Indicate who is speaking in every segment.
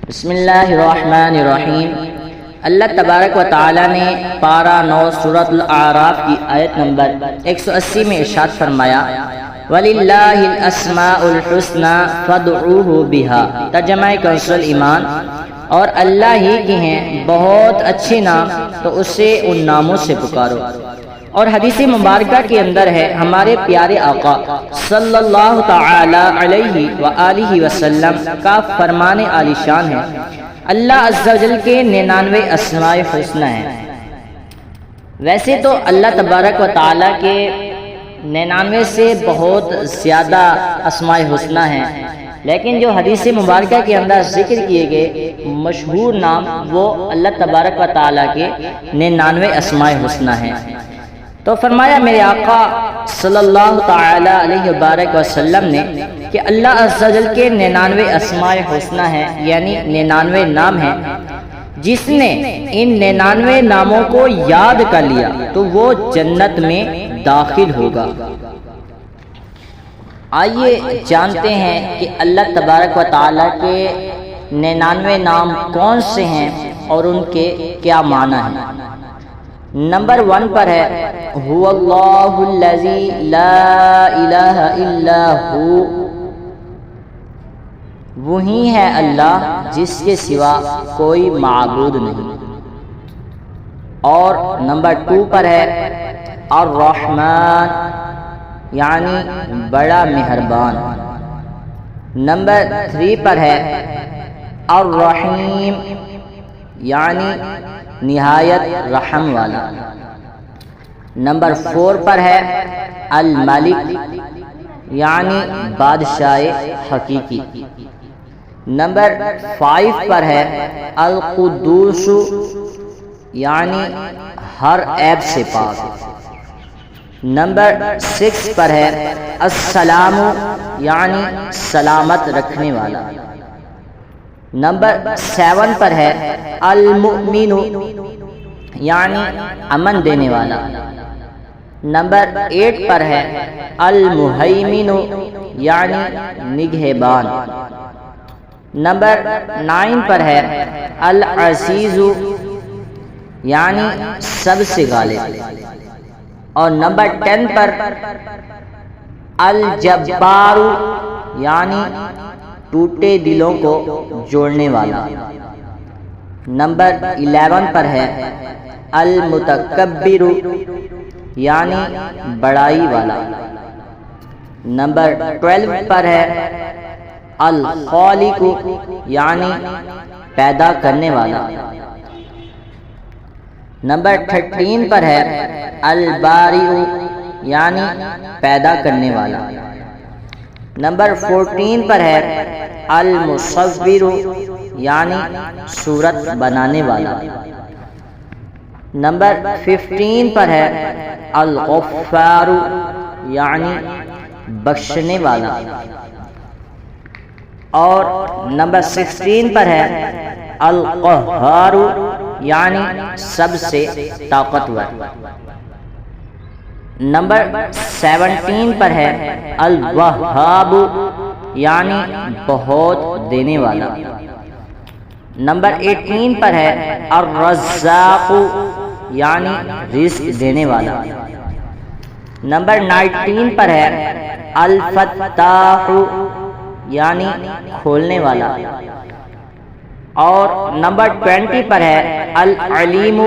Speaker 1: بسم اللہ الرحمن الرحیم۔ اللہ تبارک و تعالی نے پارہ 9 سورۃ الاعراف کی آیت نمبر 180 میں ارشاد فرمایا وَلِلَّهِ الْأَسْمَاءُ الْحُسْنَى فَادْعُوهُ بِهَا، ترجمہ کنز ایمان، اور اللہ ہی کے ہیں بہت اچھے نام، تو اسے ان ناموں سے پکارو۔ اور حدیث مبارکہ کے اندر ہے ہمارے پیارے آقا صلی اللہ تعالی علیہ وآلہ وسلم کا فرمان عالی شان ہے، اللہ عز و جل کے 99 اسماء حسنہ ہیں۔ ویسے تو اللہ تبارک و تعالی کے 99 سے بہت زیادہ اسماء حسنہ ہیں، لیکن جو حدیث مبارکہ کے اندر ذکر کیے گئے مشہور نام وہ اللہ تبارک و تعالی کے 99 اسماء حسنہ ہیں۔ تو فرمایا میرے آقا صلی اللہ تعالی علیہ وبارک وسلم نے کہ اللہ عز و جل کے 99 اسماء حسنہ ہیں، یعنی 99 نام ہیں۔ جس نے ان 99 ناموں کو یاد کر لیا تو وہ جنت میں داخل ہوگا۔ آئیے جانتے ہیں کہ اللہ تبارک و تعالیٰ کے 99 نام کون سے ہیں اور ان کے کیا معنی ہیں۔ نمبر 1 پر ہے هو اللہ الذی لا الہ الا ہو، وہی ہے اللہ جس کے سوا کوئی معبود نہیں۔ اور نمبر 2 پر ہے الرحمن، یعنی بڑا مہربان۔ نمبر 3 پر ہے الرحیم، یعنی نہایت رحم والا۔ نمبر 4 پر ہے الملک، یعنی بادشاہ حقیقی۔ نمبر 5 پر ہے القدوس، یعنی ہر عیب سے پاک۔ نمبر 6 پر ہے السلام، یعنی سلامت رکھنے والا۔ نمبر 7 پر ہے المؤمن، یعنی امن دینے والا۔ نمبر 8 پر ہے المہیمن، یعنی نگہبان۔ نمبر 9 پر ہے العزیز، یعنی سب سے غالب۔ اور نمبر 10 پر الجبار، یعنی ٹوٹے دلوں کو جوڑنے والا۔ نمبر 11 پر ہے المتکبر، یعنی بڑائی والا۔ نمبر 12 پر ہے الخالق، یعنی پیدا کرنے والا۔ نمبر 13 پر ہے البارئ، یعنی پیدا کرنے والا۔ نمبر 14 پر ہے المصور، یعنی صورت بنانے والا۔ نمبر 15 پر ہے الغفار، یعنی بخشنے والا۔ اور نمبر 16 پر ہے القہار، یعنی سب سے طاقتور۔ نمبر 17 پر ہے الوہاب، یعنی بہت دینے والا۔ نمبر 18 پر ہے الرزاق، یعنی رزق دینے والا۔ نمبر 19 پر ہے الفتاح، یعنی کھولنے والا۔ اور نمبر 20 پر ہے العلیم،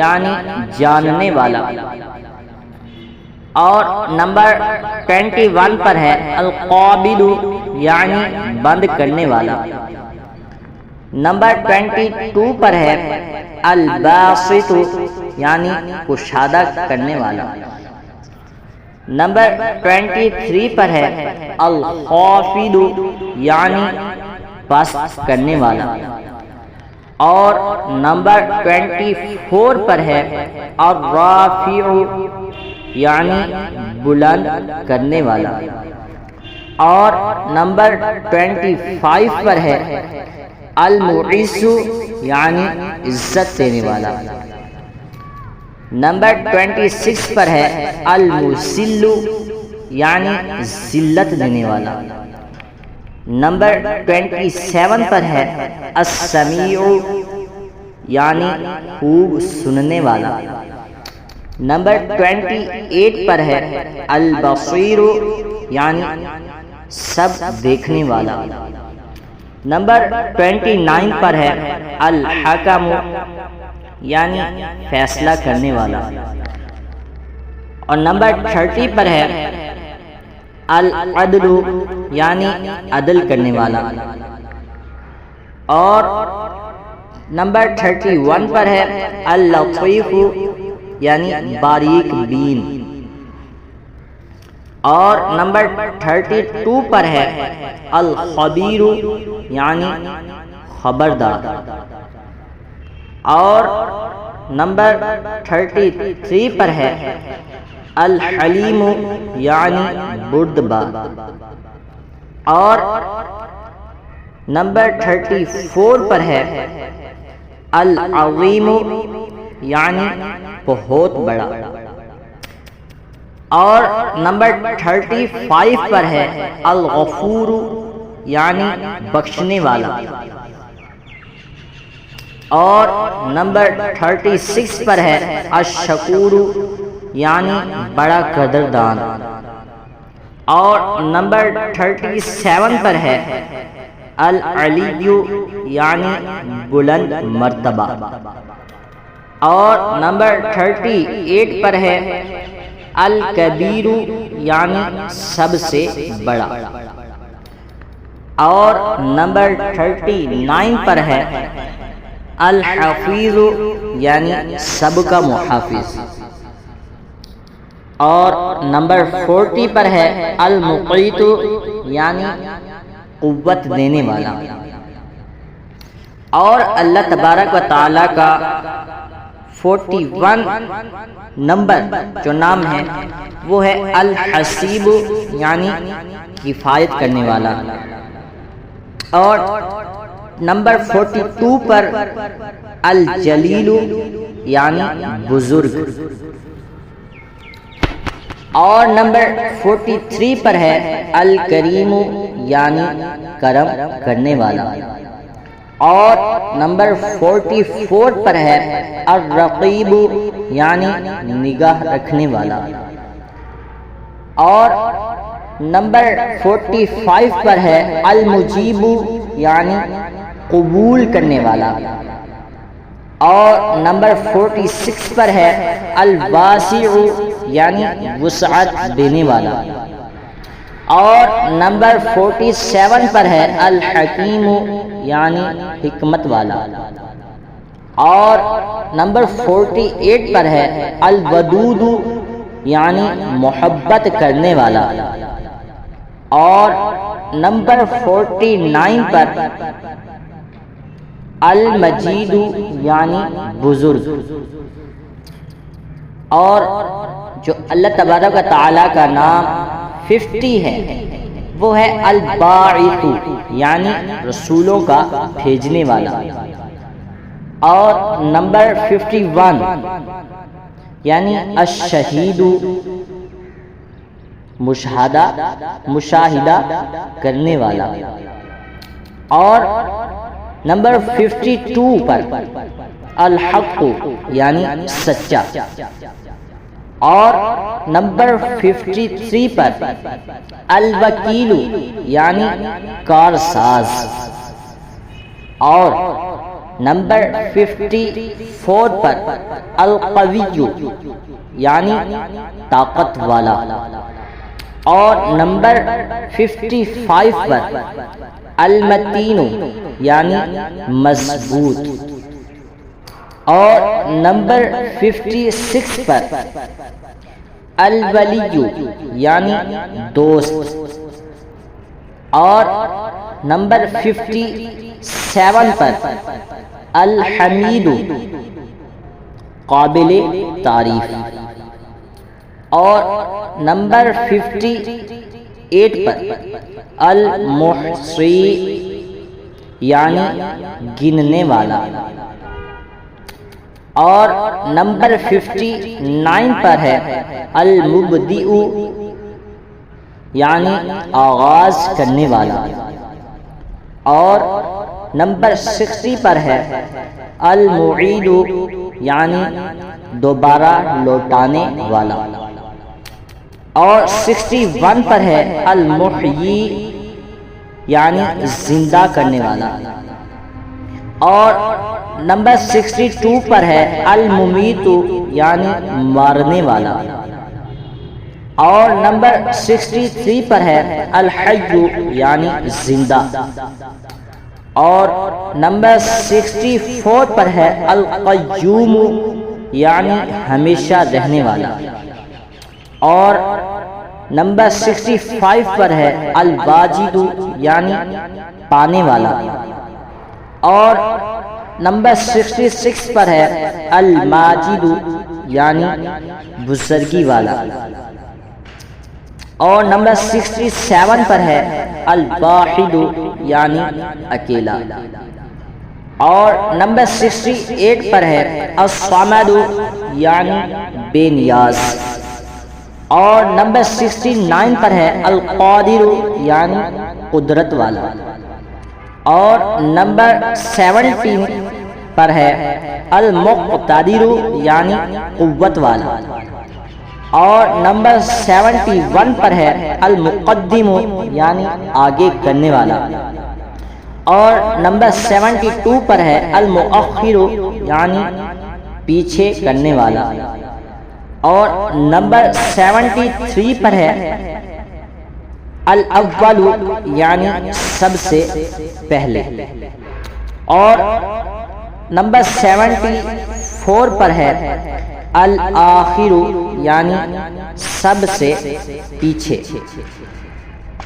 Speaker 1: یعنی جاننے والا۔ اور نمبر 21 پر ہے القابض، یعنی بند کرنے والا۔ نمبر 22 پر ہے الباسط، یعنی کشادہ کرنے والا۔ نمبر 23 پر ہے الخافض، یعنی پست کرنے والا۔ اور نمبر 24 پر ہے الرافع، یعنی بلند کرنے والا۔ اور نمبر 25 پر ہے المعز، یعنی عزت دینے والا۔ نمبر 26 پر ہے المذل، یعنی ذلت دینے والا۔ نمبر 27 پر ہے السمیع یعنی خوب سننے والا۔ نمبر 28 پر ہے البصیر یعنی سب دیکھنے والا۔ نمبر 29 پر ہے الحکم یعنی فیصلہ کرنے والا۔ اور نمبر 30 پر ہے العدل یعنی عدل کرنے والا۔ اور نمبر 31 پر ہے اللطیف یعنی باریک بین۔ اور نمبر 32 پر ہے الخبیر یعنی خبردار۔ اور نمبر 33 پر ہے الحلیم یعنی بردبار۔ اور نمبر 34 پر ہے العظیم یعنی بہت بڑا۔ اور نمبر 35 پر ہے الغفور یعنی بخشنے والا۔ اور نمبر 36 پر ہے الشکور یعنی بڑا قدردان۔ اور نمبر 37 پر ہے العلی یعنی بلند مرتبہ۔ اور نمبر 38 پر ہے الکبیر یعنی سب سے بڑا۔ اور نمبر 39 پر ہے الحفیظ یعنی سب کا محافظ۔ اور نمبر 40 پر ہے المقیت یعنی قوت دینے والا۔ اور اللہ تبارک و تعالی کا 41 نمبر جو نام ہے وہ ہے الحسیب یعنی کفایت کرنے والا۔ اور نمبر 42 پر الجلیل یعنی بزرگ۔ اور نمبر 43 پر ہے الکریم یعنی کرم کرنے والا۔ اور نمبر 44 پر ہے الرقیب یعنی نگاہ رکھنے والا۔ اور نمبر 45 پر ہے المجیب یعنی قبول کرنے والا۔ اور نمبر 46 پر ہے الواسع یعنی وسعت دینے والا۔ اور نمبر 47 پر ہے الحکیم یعنی حکمت والا۔ اور نمبر 48 پر ہے الودود یعنی محبت کرنے والا۔ اور نمبر 49 پر المجید یعنی بزرگ۔ اور جو اللہ تبارک و تعالی کا نام 50 ہے وہ ہے الباعث یعنی رسولوں کا بھیجنے والا۔ اور نمبر 51 یعنی الشہید مشاہدہ کرنے والا۔ اور نمبر 52 پر الحق یعنی سچا۔ اور نمبر 53 پر الوکیل یعنی کارساز۔ اور نمبر 54 پر القوی یعنی طاقت والا۔ اور نمبر 55 پر المتین یعنی مضبوط۔ اور نمبر 56 پر الولی یعنی دوست۔ اور نمبر 57 پر الحمید قابل تعریف۔ اور نمبر 58 پر المحصی یعنی گننے والا۔ اور نمبر 59 پر ہے المبدئ یعنی آغاز کرنے والا۔ اور نمبر 60 پر ہے المعید یعنی دوبارہ لوٹانے والا، اور 61 پر ہے المحیی یعنی زندہ کرنے والا، اور نمبر 62 پر ہے الممیت یعنی مارنے والا، اور نمبر 63 پر ہے الحی یعنی زندہ، اور نمبر 64 پر ہے القیوم یعنی ہمیشہ رہنے والا، اور نمبر 65 پر ہے الواجد یعنی پانے والا، اور نمبر 66 پر ہے الماجد یعنی بزرگی والا، اور نمبر 67 پر ہے الواحد یعنی اکیلا، اور نمبر 68 پر ہے الصمد یعنی بے نیاز، اور نمبر 69 پر ہے القادر یعنی قدرت والا، اور نمبر 70 پر ہے المقتدر یعنی قوت والا، اور نمبر 71 پر ہے المقدم یعنی آگے کرنے والا، اور نمبر 72 پر ہے المؤخر یعنی پیچھے کرنے والا، اور نمبر 73 پر ہے الاول یعنی سب سے پہلے، اور نمبر 74 پر ہے الآخر یعنی سب سے پیچھے،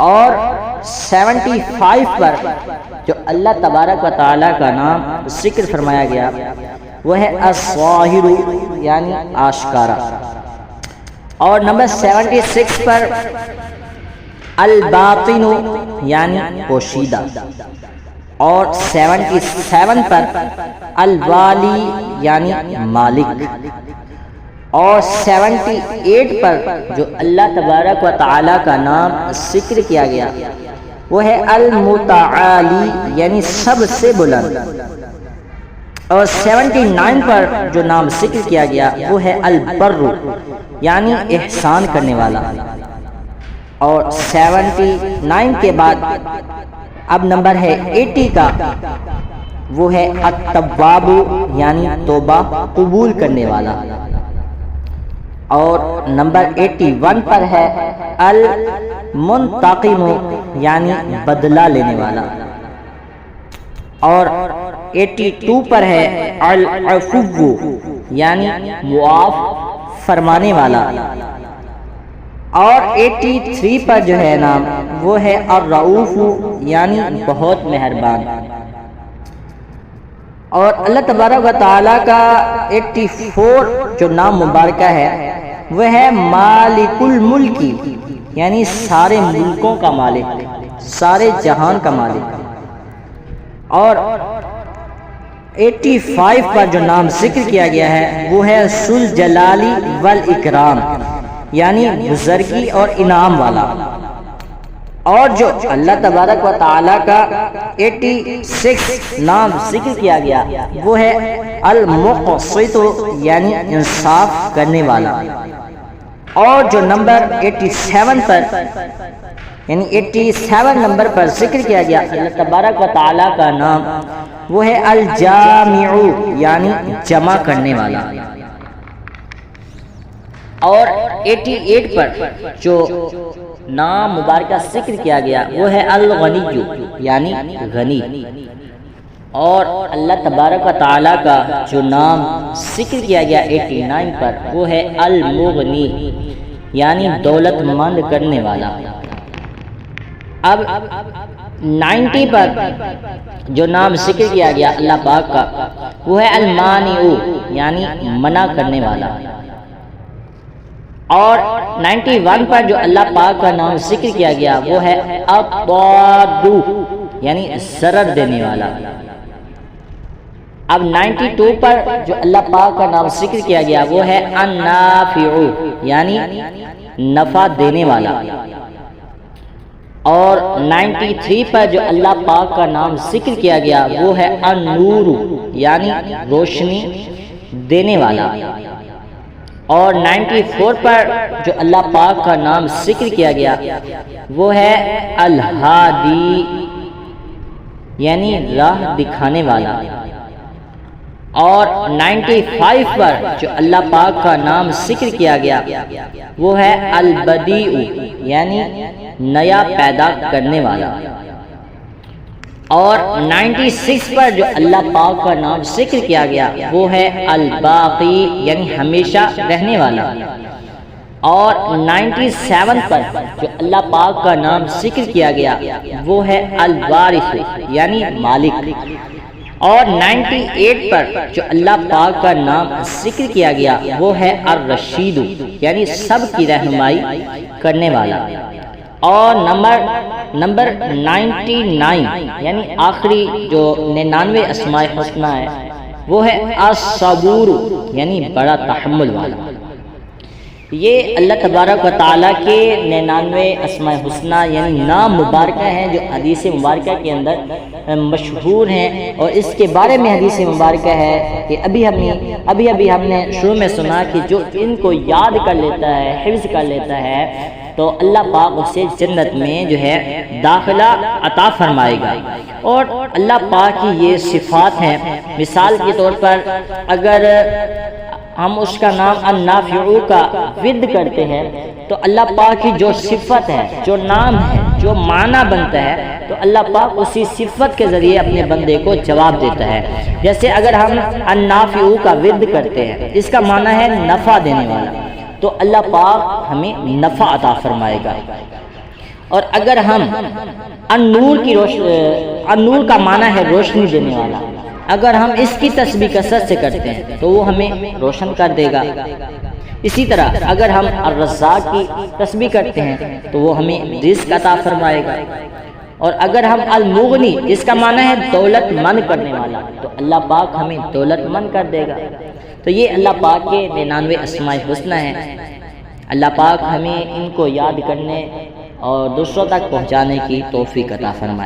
Speaker 1: اور 75 پر جو اللہ تبارک و تعالی کا نام ذکر فرمایا گیا وہ ہے الظاہر یعنی آشکارا، اور نمبر 76 پر الباطن یعنی پوشیدہ، اور 77 پر الوالی یعنی مالک، اور 78 پر جو اللہ تبارک و تعالی کا نام ذکر کیا گیا وہ ہے المتعالی یعنی سب سے بلند، اور 79 پر جو نام ذکر کیا گیا وہ ہے البر یعنی احسان کرنے والا، اور 79 کے بعد اب نمبر ہے 80 کا، وہ ہے التواب یعنی توبہ قبول کرنے والا، اور نمبر 81 پر ہے المنتقم یعنی بدلہ لینے والا، اور 82 پر ہے العفو یعنی معاف فرمانے والا، اور 83 پر جو ہے نام وہ ہے الرؤوف یعنی بہت مہربان، اور اللہ تبارک و تعالی کا 84 جو نام مبارکہ ہے وہ ہے مالک الملک یعنی سارے ملکوں کا مالک، سارے جہان کا مالک، اور 85 پر جو نام ذکر کیا گیا ہے وہ ہے ذو الجلال والاکرام یعنی بزرگی اور انعام والا، اور جو اللہ تبارک و تعالی کا 86 نام ذکر کیا گیا وہ ہے المقسط یعنی انصاف کرنے والا، اور جو نمبر 87 پر یعنی 87 نمبر پر ذکر کیا گیا اللہ تبارک و تعالی کا نام وہ ہے الجامع یعنی جمع کرنے والا، اور 88 پر جو نام مبارکہ ذکر کیا گیا وہ ہے الغنی یعنی غنی، اور اللہ تبارک و تعالی کا جو نام ذکر کیا گیا 89 پر وہ ہے المغنی یعنی دولت مند کرنے والا۔ اب 90 پر جو نام ذکر کیا گیا اللہ پاک کا وہ ہے المانع یعنی منع کرنے والا، اور 91 پر جو اللہ پاک کا نام ذکر کیا گیا وہ ہے الضاد یعنی ضرر دینے والا۔ اب 92 پر جو اللہ پاک کا نام ذکر کیا گیا وہ ہے النافع یعنی نفع دینے والا، اور 93 پر جو اللہ پاک کا نام ذکر کیا گیا وہ ہے النور یعنی روشنی دینے والا، اور 94 پر جو اللہ پاک کا نام ذکر کیا گیا وہ ہے الہادی یعنی راہ دکھانے والا، اور 95 پر جو اللہ پاک کا نام ذکر کیا گیا وہ ہے البدیع یعنی نیا پیدا کرنے والا، اور 96 پر جو اللہ پاک کا نام ذکر کیا گیا وہ ہے الباقی یعنی ہمیشہ رہنے والا، اور 97 پر جو اللہ پاک کا نام ذکر کیا گیا وہ ہے الوارث یعنی مالک، اور 98 پر جو اللہ پاک کا نام ذکر کیا گیا وہ ہے الرشید یعنی سب کی رہنمائی کرنے والا، اور نمبر 99 یعنی آخری جو 99 اسماء حسنہ ہے وہ ہے الصبور یعنی بڑا تحمل والا۔ یہ اللہ تبارک و تعالیٰ کے 99 اسماء حسنہ یعنی نام مبارکہ ہیں جو حدیث مبارکہ کے اندر مشہور ہیں، اور اس کے بارے میں حدیث مبارکہ ہے کہ ابھی ہم نے شروع میں سنا کہ جو ان کو یاد کر لیتا ہے، حفظ کر لیتا ہے، تو اللہ پاک اسے جنت میں جو ہے داخلہ عطا فرمائے گا۔ اور اللہ پاک کی یہ صفات ہیں، مثال کے طور پر اگر ہم اس کا نام النافع کا ورد کرتے ہیں تو اللہ پاک کی جو صفت ہے، جو نام ہے، جو معنی بنتا ہے، تو اللہ پاک اسی صفت کے ذریعے اپنے بندے کو جواب دیتا ہے۔ جیسے اگر ہم النافع کا ورد کرتے ہیں، اس کا معنی ہے نفع دینے والا، تو اللہ پاک ہمیں نفع عطا فرمائے گا۔ اور اگر ہم النور کا معنی ہے روشنی دینے والا، اگر ہم اس کی تسبیح کثرت سے کرتے ہیں تو وہ ہمیں روشن کر دے گا۔ اسی طرح اگر ہم الرزاق کی تسبیح کرتے ہیں تو وہ ہمیں رزق عطا فرمائے گا، اور اگر ہم المغنی جس کا معنی ہے دولت مند کرنے والا، تو اللہ پاک ہمیں دولت مند کر دے گا۔ تو یہ اللہ پاک کے 99 اسماء حسنہ ہیں۔ اللہ پاک ہمیں ان کو یاد کرنے اور دوسروں تک پہنچانے کی توفیق عطا فرمائے۔